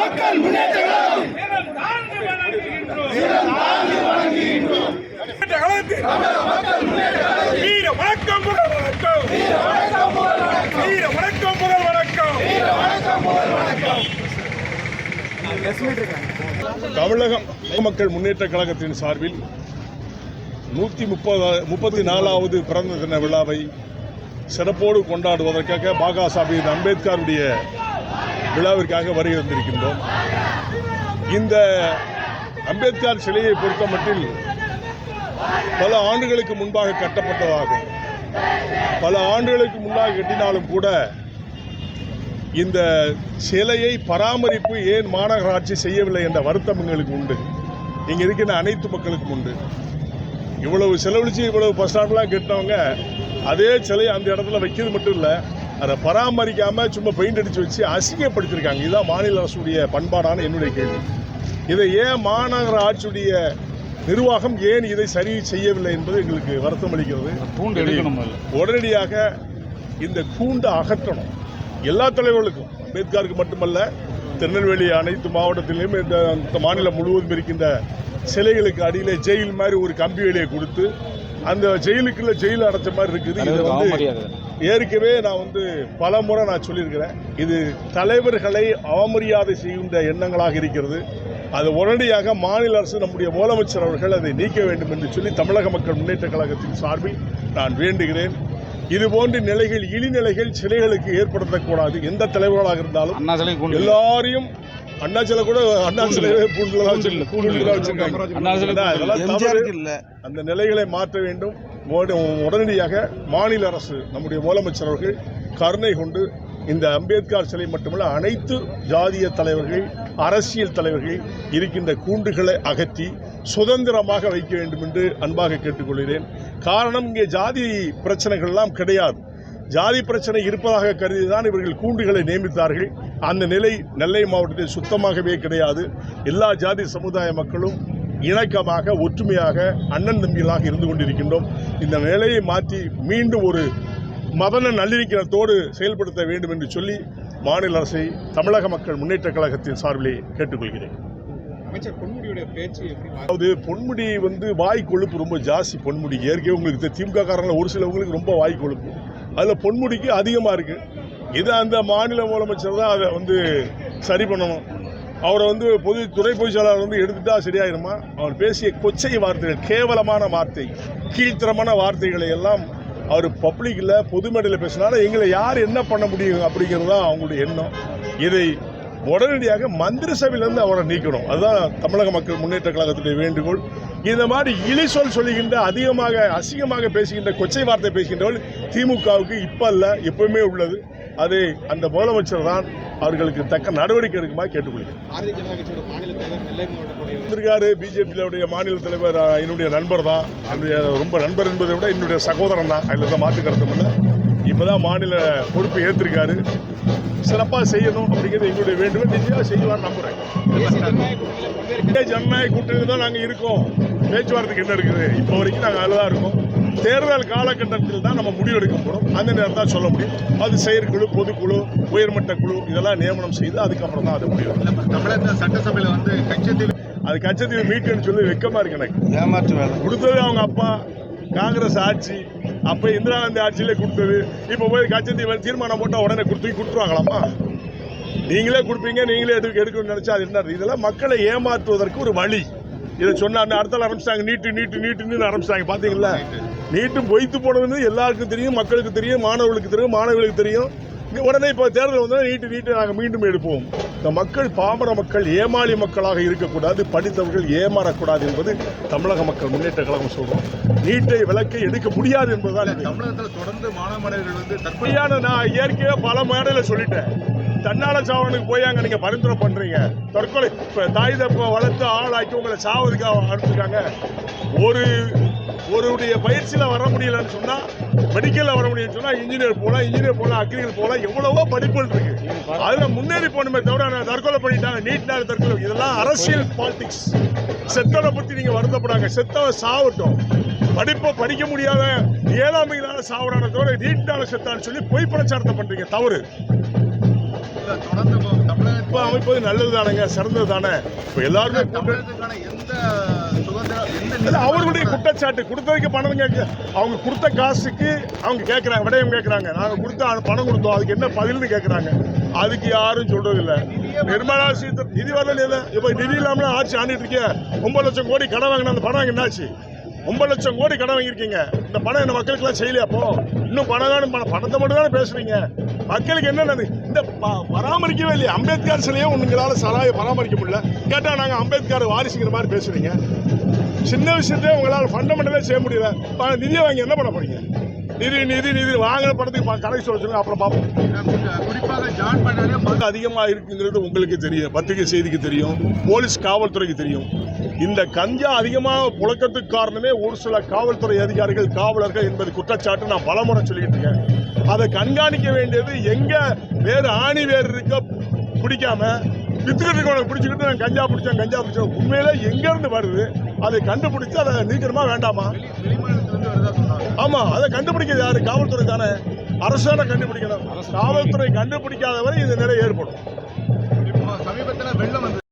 மக்கள் முன்னேற்ற வீர வணக்கம் வீர வணக்கம் தமிழக மக்கள் முன்னேற்ற கழகத்தின் சார்பில் 134வது பிறந்த தின விழாவை சிறப்போடு கொண்டாடுவதற்காக பாபா சாஹிப் அம்பேத்கருடைய விழாவிற்காக வருகை வந்திருக்கின்றோம். இந்த அம்பேத்கர் சிலையை பொறுத்தமட்டில் பல ஆண்டுகளுக்கு முன்பாக கட்டப்பட்டதாகும். பல ஆண்டுகளுக்கு முன்பாக கட்டினாலும் கூட இந்த சிலையை பராமரிப்பு ஏன் மாநகராட்சி செய்யவில்லை என்ற வருத்தம் எங்களுக்கு உண்டு. இங்கே இருக்கின்ற அனைத்து மக்களுக்கும் உண்டு. இவ்வளவு செலவழித்து இவ்வளவு பஸ் ஸ்டாண்ட்லாம் கட்டினவங்க அதே சிலை அந்த இடத்துல வைக்கிறது மட்டும் இல்லை, அதை பராமரிக்காமல் சும்மா பெயிண்ட் அடித்து வச்சு அசிங்கப்படுத்தியிருக்காங்க. இதுதான் மாநில அரசுடைய பண்பாடான என்னுடைய கேள்வி. இதை ஏன் மாநகர ஆட்சியுடைய நிர்வாகம் ஏன் இதை சரி செய்யவில்லை என்பது எங்களுக்கு வருத்தம் அளிக்கிறது. உடனடியாக இந்த கூண்டை அகற்றணும். எல்லா தலைவர்களுக்கும், அம்பேத்கருக்கு மட்டுமல்ல, திருநெல்வேலி அனைத்து மாவட்டத்திலும் இந்த மாநிலம் முழுவதும் இருக்கின்ற சிலைகளுக்கு அடியிலே ஜெயில் மாதிரி ஒரு கம்பி வேலையை கொடுத்து அந்த ஜெயிலுக்குள்ள ஜெயில் அடைச்ச மாதிரி இருக்குது. இதை ஏற்கனவே நான் பல முறை நான் சொல்லியிருக்கிறேன். இது தலைவர்களை அவமரியாதை செய்கின்ற எண்ணங்களாக இருக்கிறது. அது உடனடியாக மாநில அரசு, நம்முடைய முதலமைச்சர் அவர்கள் அதை நீக்க வேண்டும் என்று சொல்லி தமிழக மக்கள் முன்னேற்ற கழகத்தின் சார்பில் நான் வேண்டுகிறேன். இதுபோன்ற நிலைகள், இழிநிலைகள் சிலைகளுக்கு ஏற்படுத்தக்கூடாது. எந்த தலைவர்களாக இருந்தாலும் எல்லாரையும் அண்ணா சிலை கூட அண்ணா சிலையை அந்த நிலைகளை மாற்ற வேண்டும். உடனடியாக மாநில அரசு, நம்முடைய முதலமைச்சர் அவர்கள் கருணை கொண்டு இந்த அம்பேத்கர் சிலை மட்டுமல்ல அனைத்து ஜாதிய தலைவர்கள், அரசியல் தலைவர்கள் இருக்கின்ற கூண்டுகளை அகற்றி சுதந்திரமாக வைக்க வேண்டும் என்று அன்பாக கேட்டுக்கொள்கிறேன். காரணம், இங்கே ஜாதி பிரச்சனைகள் எல்லாம் கிடையாது. ஜாதி பிரச்சனை இருப்பதாக கருதிதான் இவர்கள் கூண்டுகளை நியமித்தார்கள். அந்த நிலை நெல்லை மாவட்டத்தில் சுத்தமாகவே கிடையாது. எல்லா ஜாதி சமுதாய மக்களும் இணக்கமாக, ஒற்றுமையாக, அண்ணன் தம்பிகளாக இருந்து கொண்டிருக்கின்றோம். இந்த நிலையை மாற்றி மீண்டும் ஒரு மதன நல்லிணக்கத்தோடு செயல்படுத்த வேண்டும் என்று சொல்லி மாநில அரசை தமிழக மக்கள் முன்னேற்ற கழகத்தின் சார்பிலே கேட்டுக்கொள்கிறேன். அமைச்சர் பொன்முடியுடைய பேச்சு, அதாவது பொன்முடி வாய் கொழுப்பு ரொம்ப ஜாஸ்தி. பொன்முடி ஏற்கனவே உங்களுக்கு திமுக காரங்கள ஒரு சிலவங்களுக்கு ரொம்ப வாய் கொழுப்பு, அதில் பொன்முடிக்கு அதிகமாக இருக்குது. இதை அந்த மாநில முதலமைச்சர் தான் அதை சரி பண்ணணும். அவரை துறை பொதுச் செயலாளர் எடுத்துட்டா சரியாயிருமா? அவர் பேசிய கொச்சை வார்த்தைகள், கேவலமான வார்த்தை, கீழ்த்தரமான வார்த்தைகளை எல்லாம் அவர் பப்ளிக்கில் பொது மேடையில் பேசினாலும் எங்களை யார் என்ன பண்ண முடியும் அப்படிங்கிறது தான் அவங்களுடைய எண்ணம். இதை உடனடியாக மந்திரி சபையிலிருந்து அவரை நீக்கணும். அதுதான் தமிழக மக்கள் முன்னேற்ற கழகத்துடைய வேண்டுகோள். இந்த மாதிரி இழி சொல்லுகின்ற, அதிகமாக அசிங்கமாக பேசுகின்ற, கொச்சை வார்த்தை பேசுகின்றவர்கள் திமுகவுக்கு இப்போ அல்ல, எப்பவுமே உள்ளது. அதை அந்த முதலமைச்சர் தான் அவர்களுக்கு தக்க நடவடிக்கை எடுக்குமா கேட்டுக்கொள்கிறேன். பிஜேபியுடைய மாநில தலைவர் என்னுடைய நண்பர் தான். என்னுடைய ரொம்ப நண்பர் என்பதை விட என்னுடைய சகோதரன் தான். அதில் தான் மாற்று கருத்தும் இல்லை. இப்போதான் மாநில பொறுப்பு ஏற்றிருக்காரு. சிறப்பாக செய்யணும் அப்படிங்கிறது எங்களுடைய வேண்டுகோள். நிச்சயமாக செய்வார் நம்புறேன். ஜனநாயக கூட்டணி தான் நாங்கள் இருக்கோம். பேச்சுவார்த்தைக்கு என்ன இருக்குது? இப்போ வரைக்கும் நாங்கள் அதில் தான் இருக்கோம். தேர்தல் காலகட்டத்தில் தான் நம்ம முடிவெடுக்க போகிறோம். அந்த நேரம் தான் சொல்ல முடியும். அது செயற்குழு, பொதுக்குழு, உயர்மட்ட குழு இதெல்லாம் நியமனம் செய்து அதுக்கப்புறம் தான் அதை முடிவு. தமிழக சட்டசபையில் கட்சத்தீவு, அது கட்சத்தீவு மீட்டுன்னு சொல்லி வெக்கமாக இருக்கு எனக்கு. ஏமாற்று வேலை கொடுத்தது அவங்க அப்பா, காங்கிரஸ் ஆட்சி, அப்போ இந்திரா காந்தி ஆட்சியிலே கொடுத்தது. இப்போ போய் கட்சத்தீவு தீர்மானம் போட்டால் உடனே கொடுத்துருவாங்களாமா? நீங்களே கொடுப்பீங்க, நீங்களே எடுக்கணும்னு நினச்சா அது என்ன? இதெல்லாம் மக்களை ஏமாற்றுவதற்கு ஒரு வழி. இதை சொன்னாங்க, அடுத்தால ஆரம்பிச்சிட்டாங்க. நீட்டுன்னு ஆரம்பிச்சிட்டாங்க. பார்த்தீங்களா? நீட்டும் பொய்த்து போனதுன்னு எல்லாருக்கும் தெரியும், மக்களுக்கு தெரியும், மாணவர்களுக்கு தெரியும். உடனே இப்போ தேர்தல் வந்தால் நீட்டு நாங்கள் மீண்டும் எடுப்போம். இந்த மக்கள், பாமர மக்கள் ஏமாளி மக்களாக இருக்கக்கூடாது, படித்தவர்கள் ஏமாறக்கூடாது என்பது தமிழக மக்கள் முன்னேற்ற கழகம் சொல்றோம். நீட்டை விலக்கை எடுக்க முடியாது என்பதுதான். தமிழகத்தில் தொடர்ந்து மாணவர்கள் தற்பையான, நான் ஏற்கனவே பல மேடையில் சொல்லிட்டேன். தன்னால சாவனுக்கு போய் அங்க நீங்க பரிந்துரை பண்றீங்க. தற்கொலை இப்ப தாய் தப்ப வளர்த்து ஆளாக்கி உங்களை சாவதுக்காக அனுப்பிச்சிருக்காங்க. ஒருடைய பயிற்சியில வர முடியலன்னு சொன்னா, மெடிக்கல்ல வர முடியும்னு சொன்னா இன்ஜினியர் போலாம் அக்ரிகல் போலாம், எவ்வளவோ படிப்புகள் இருக்கு. அதுல முன்னேறி போகணுமே தவிர தற்கொலை பண்ணிட்டாங்க, நீட்னால தற்கொலை, இதெல்லாம் அரசியல் பாலிடிக்ஸ். செத்தவனை பத்தி நீங்க வருத்தப்படாங்க, செத்தவன் சாவட்டும். படிக்க முடியாத ஏழாமையினால சாவறான தவிர நீட்னால செத்தான்னு சொல்லி பொய் பிரச்சாரத்தை பண்றீங்க, தவறு. தொடர்ந்து இப்ப அமைப்பது நல்லது தானேங்க, சிறந்தது தானே. இப்ப எல்லாருமே தமிழகத்துக்கான எந்த சுதந்திரம் இல்ல, அவர்களுடைய குற்றச்சாட்டு கொடுத்ததுக்கு பணம் கேட்க, அவங்க கொடுத்த காசுக்கு அவங்க கேட்கறாங்க, விடயம் கேட்கறாங்க. நாங்க கொடுத்த பணம் கொடுத்தோம், அதுக்கு என்ன பதில்னு கேட்கறாங்க. அதுக்கு யாரும் சொல்றது இல்ல. நிர்மலா சீதாராமன் நிதி வரல, இப்ப நிதி இல்லாம ஆட்சி ஆண்டிட்டு இருக்கீங்க. 9 லட்சம் கோடி கடன் வாங்கின அந்த பணம் என்னாச்சு? 9 லட்சம் கோடி கடன் வாங்கியிருக்கீங்க. இந்த பணம் என்ன மக்களுக்கு எல்லாம் செய்யலையா? அப்போ இன்னும் பணத்தை மட்டும் தானே பேசுறீங்க. மக்களுக்கு என்ன இந்த பராமரிக்கவே இல்லையா? அம்பேத்கர் சிலையே உங்களால சராய பராமரிக்க முடியல. கேட்டா நாங்க அம்பேத்கர் வாரிசுங்கிற மாதிரி பேசுறீங்க. சின்ன விஷயத்தையே உங்களால் ஃபண்டமெண்டலே செய்ய முடியல. நிதியை வாங்கி என்ன பண்ண போறீங்க? நிதி வாங்கின படத்துக்கு கணக்கு சொல்ல சொல்லுங்க, அப்புறம் பார்ப்போம். குறிப்பாக ஜான் பண்ணாலே அதிகமாக இருக்குங்கிறது உங்களுக்கு தெரியும், பத்திரிகை செய்திக்கு தெரியும், போலீஸ் காவல்துறைக்கு தெரியும். இந்த கஞ்சா அதிகமாக புழக்கத்துக்கு காரணமே ஒரு சில காவல்துறை அதிகாரிகள், காவலர்கள் என்பது குற்றச்சாட்டு நான் பலமுறை சொல்லிட்டு இருக்கேன். அதை கண்காணிக்க வேண்டியது எங்க வேறு ஆணி வேறு இருக்க பிடிக்காம வித்துக்கிட்டு பிடிச்சிக்கிட்டு நான் கஞ்சா பிடிச்சேன் உண்மையில எங்க இருந்து வருது அதை கண்டுபிடிச்சு அதை நீக்கணுமா வேண்டாமா? வெளிமாநிலத்திலிருந்து வருதா சொன்னாங்க. ஆமா, அதை கண்டுபிடிக்கிறது யாரு? காவல்துறை தானே. அரசாணை கண்டுபிடிக்கணும். காவல்துறை கண்டுபிடிக்காத வரை இந்த நிலை ஏற்படும். இப்போ சமீபத்தில் வெள்ளம் வந்து